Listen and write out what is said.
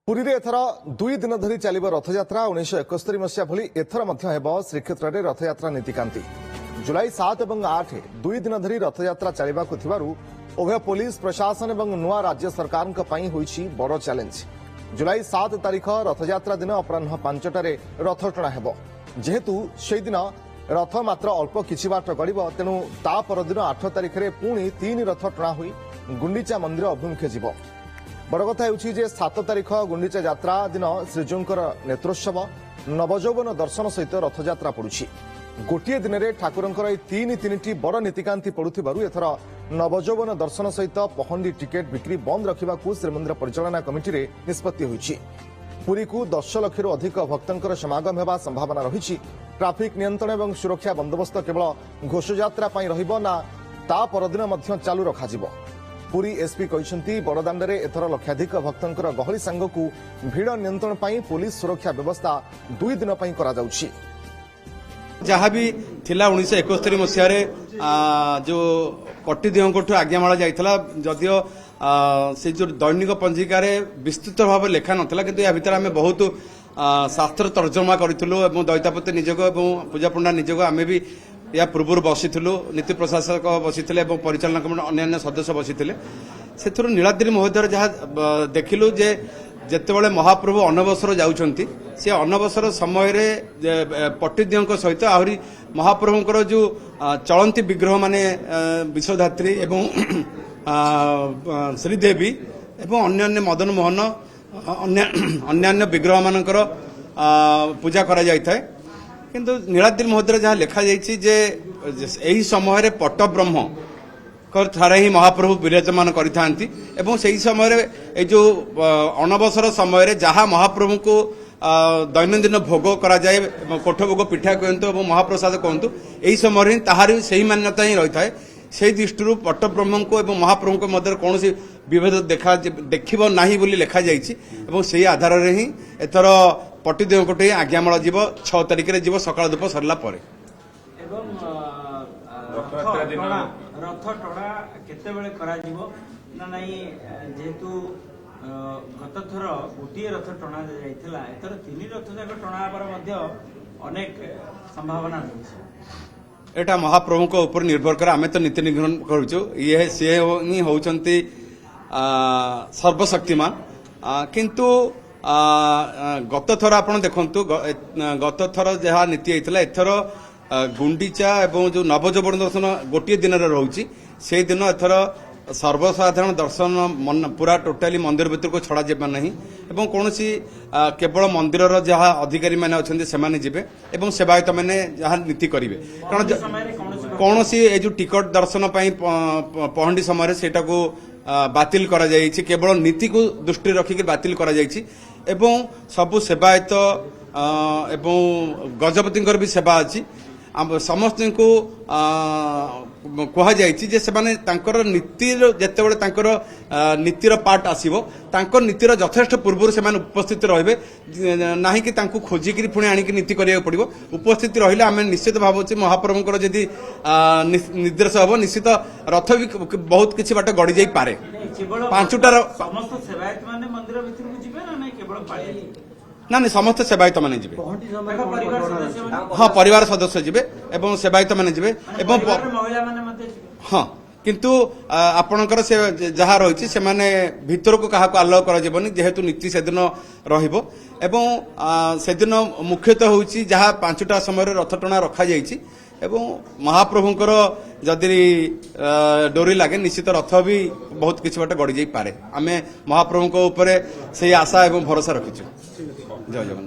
पुरी रे एथर 2 दिन धरी चलिब रथयात्रा 1971 मसीहा भली एथर मध्य हेब श्रीक्षेत्र में रथयात्रा नीतिकांति जुलाई 7 और 8 2 दिन धरी रथयात्रा चलिबाकु थिबारु उभय पुलिस प्रशासन और नुआ राज्य सरकार होईछि बड़ चैलेंज। जुलाई 7 तारीख रथयात्रा दिन अपराह 5टारे रथ टणा हेब। जेहेतु से दिन रथ मात्र अल्प किछि बाट गड़िब तेणु ता परदिन 8 तारीख में पुणी 3 रथ टणा होई गुंडीचा मंदिर अभिमुखे जिव। बड़ कथा होउछि जे 7 तारीख गुंडीचा यात्रा दिन श्रीजीउंकर नेत्रोत्सव नवजौवन दर्शन सहित रथयात्रा पड़ुछि। गोटे दिन में ठाकुरंकर तीन बड़ नीतिकांति पड़ुथिबारु एथर नवजौवन दर्शन सहित पहंडी टिकेट बिक्री बंद रखा श्रीमंदिर परिचालना कमिटी रे निष्पत्ति होइछि। पुरी को 10 लाख अधिक भक्तंकर समागम हेबा संभावना रही। ट्राफिक नियंत्रण और सुरक्षा बंदोबस्त केवल घोषयात्रा रहिबो ना ता परदिन मध्य चालू रखाजिबो। पुरी एसपी कहते बड़दाण्डे एथर लक्षाधिक भक्तंकर गहली सांगकू भिड़ नियंत्रण पाई पुलिस सुरक्षा व्यवस्था 2 दिन पाई करा जाउछि। जहाँ भी थिला 1971 मसीह जो पट्टीदेहठू आज्ञामाला जाइथला जदियो से जो दैनिक पंजिकार विस्तृत भाव लेखा नथिला किंतु या भितर आमे बहुत शास्त्र तर्जमा करिथुलु एवं दैतापति निजोग एवं पूजा पंडा निजोग आमे भी या पूर्व बसिथिलु नीति प्रशासक बसिथिले एवं परिचालना कमिटी अन्य सदस्य बसिथिले। सेथुरु नीलाद्री महोदय जहाँ देखिलु जे जेतेबेले महाप्रभु अनवसर जाउछंती से अनवसर समय रे पट्टीदियों सहित आहरी महाप्रभुंकर जो चलंती विग्रह माने विश्वधात्री एवं श्रीदेवी एवं अन्य मदन मोहन अन्य विग्रह मानकर पूजा करा जायथाय। किंतु नीलाद्री महोदय जहाँ लिखा जाइछि जे एही समय रे पट्ट ब्रह्म थारे ही महाप्रभु विराजमान करिथांती एवं सही समय रे ए जो अनवसर समय रे जहाँ महाप्रभु को दैनंदिन भोग करा जाए कोठ भोग पिठा कहतु और महाप्रसाद कहतु यही समय ताहारी सही मान्यता ही रही है। से दृष्टि पट्ट ब्रह्म को एवं महाप्रभु को मध्य कौन विभेद देखिब नाही बोली लिखा जाइछि एवं से आधार रे ही एथर पट्टीदेहठू आज्ञामाला जीव 6 तारिख रे जीव सकाळ धूप सरला परे रथ टणा केतेबेले करा जीवो ना नाही जेहेतु गत थर गोटे रथ टणा जाइथिला एथर 3 रथ जाक टणा पर मध्य अनेक संभावना रही। एटा महाप्रभु को ऊपर निर्भर कर आमे तो नीति निग्रहण करूछु ये से ही होउचंती सर्वशक्तिमान किंतु गत थर आपण देखंतु गत थर जहाँ नीति आइथिला एथर गुंडीचा एवं जो नवजौवन दर्शन गोटे दिन रोचे से दिन एथर सर्वसाधारण दर्शन पूरा टोटाली मंदिर भीतर को छड़ा जावा नहीं एवं कौन केवल मंदिर जहाँ अधिकारी मैंने अच्छा से जीवे एवं सेवायत मैंने जहाँ नीति करेंगे कारण कौन ये जो टिकट दर्शन पहंडी समय सेटा को बातिल करा जायछि केवल नीति को दृष्टि रखिक बातिल करा जायछि एवं सबु सेवायत एवं गजपति भी सेवा अच्छी समस्त को कह जायछि से माने तांकर नीतिर जेतेबेले तांकर नीतिर पार्ट आसीबो तांकर नीतिर यथेष्ट पूर्व से उपस्थित रहिबे नाही कि तांको खोजिक पुणी आनिक नीति करिया पड़िबो। उपस्थित रहिले आमे निश्चित भावछि महाप्रभुंकर जदि निर्देश हबो निश्चित रथ भी बहुत किछि बाट गड़ी जाई पारे। 5टा समस्त सेवायत माने मंदिर भीतर को जिबे ना नाही केवल पाळी ना नहीं समस्त सेवायत माने जीवे हाँ परिवार सदस्य जीवे एवं सेवायत माने जीवे एवं हाँ किंतु आपणकर से जहाँ रही से माने भीतर को क्या आलाउ कर जेहेतु नीति से दिन रहिबो एवं से दिन मुख्यतः होउछि जहाँ 5टा समय रथ टणा रखा जाइछि एवं महाप्रभुंकर जदि डोरी लगे निश्चित रथ भी बहुत किछि बाट गड़ी जाई पारे। आमे महाप्रभुंक ऊपर से आशा एवं भरोसा रखिछु। जय जगन्नाथ।